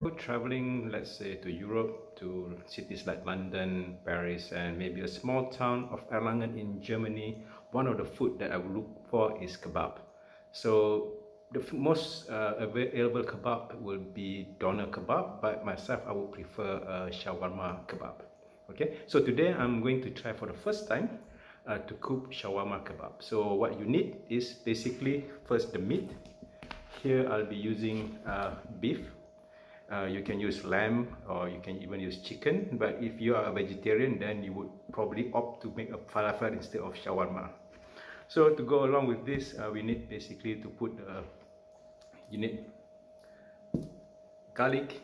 Traveling, let's say, to Europe, to cities like London, Paris, and maybe a small town of Erlangen in Germany, one of the food that I would look for is kebab. So the most available kebab will be doner kebab, but myself I would prefer shawarma kebab. Okay, so today I'm going to try for the first time to cook shawarma kebab. So what you need is basically first the meat. Here I'll be using beef. You can use lamb or you can even use chicken, but if you are a vegetarian, then you would probably opt to make a falafel instead of shawarma. So to go along with this, we need basically to put you need garlic,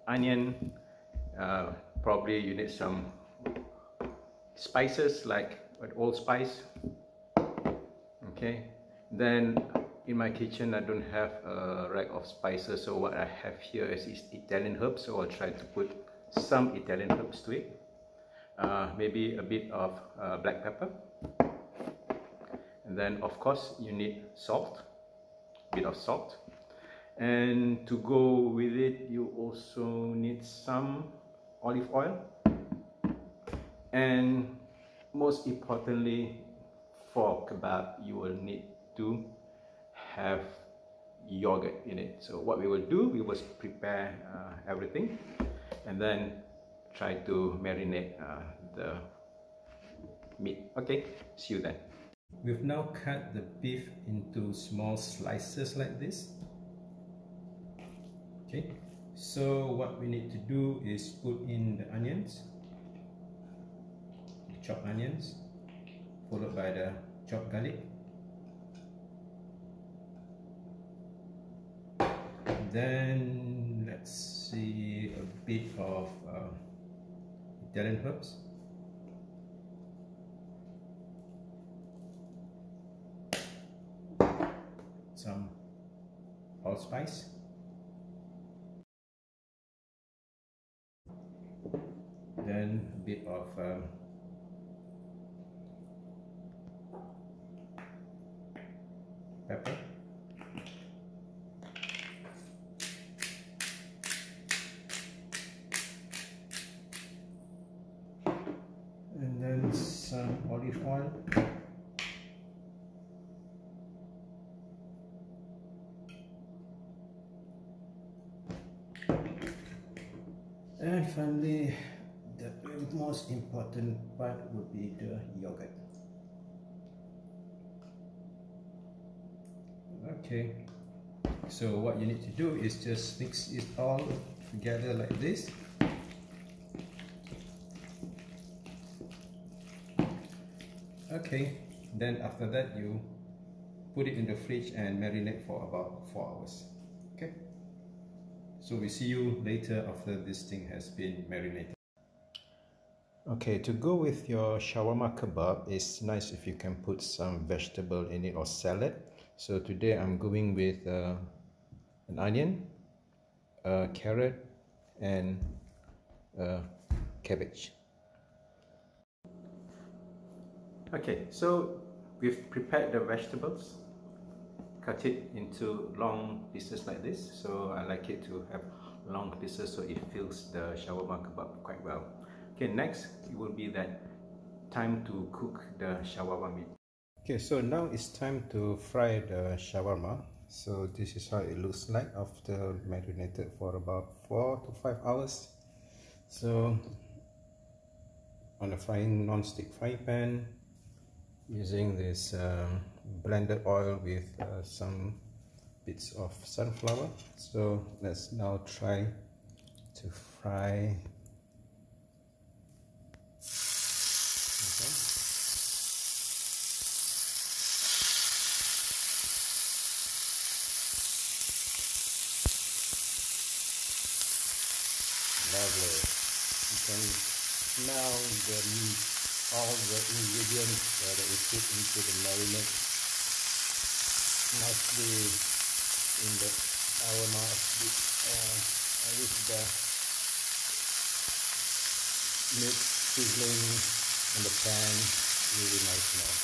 onion, probably you need some spices like allspice. Okay, then in my kitchen I don't have a rack of spices, so what I have here is Italian herbs, so I'll try to put some Italian herbs to it. Maybe a bit of black pepper, and then of course you need salt, a bit of salt, and to go with it you also need some olive oil, and most importantly for kebab you will need to have yogurt in it. So what we will do, we will prepare everything and then try to marinate the meat. Okay, see you then. We've now cut the beef into small slices like this. Okay, so what we need to do is put in the onions, the chopped onions, followed by the chopped garlic. Then let's see, a bit of Italian herbs, some allspice, then a bit of pepper, and then some olive oil, and finally the most important part would be the yogurt. Okay, so what you need to do is just mix it all together like this. Okay, then after that you put it in the fridge and marinate for about 4 hours. Okay, so we see you later after this thing has been marinated. Okay, to go with your shawarma kebab, it's nice if you can put some vegetable in it or salad. So today I'm going with an onion, a carrot, and a cabbage. Okay, so we've prepared the vegetables. Cut it into long pieces like this. So I like it to have long pieces so it fills the shawarma kebab quite well. Okay, next it will be that time to cook the shawarma meat. Okay, so now it's time to fry the shawarma. So this is how it looks like after marinated for about 4 to 5 hours. So on a non-stick frying pan, using this blended oil with some bits of sunflower. So let's now try to fry. Okay. Lovely. You can smell the meat, all the ingredients that we put into the marinade nicely in the aroma of the with the meat sizzling in the pan. Really nice now.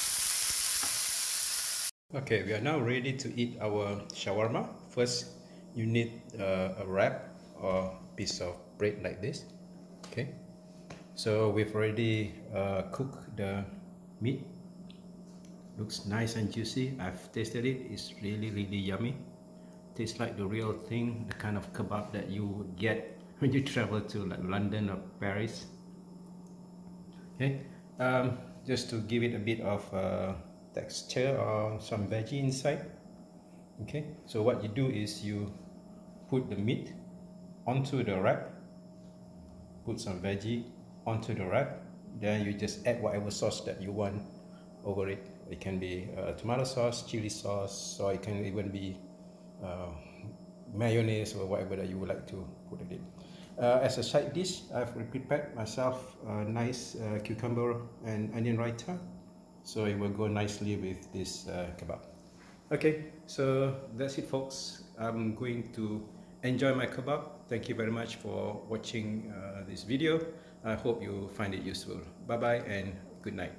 Okay, we are now ready to eat our shawarma. First, you need a wrap or piece of bread like this. Okay, so we've already cooked the meat. Looks nice and juicy. I've tasted it. It's really yummy. Tastes like the real thing, the kind of kebab that you would get when you travel to like London or Paris. Okay, just to give it a bit of texture or some veggie inside. Okay, so what you do is you put the meat onto the wrap, put some veggie onto the wrap, then you just add whatever sauce that you want over it. It can be tomato sauce, chili sauce, or it can even be mayonnaise or whatever that you would like to put it in. As a side dish, I've prepared myself a nice cucumber and onion raita, so it will go nicely with this kebab. Okay, so that's it folks. I'm going to enjoy my kebab. Thank you very much for watching this video. I hope you find it useful. Bye bye and good night.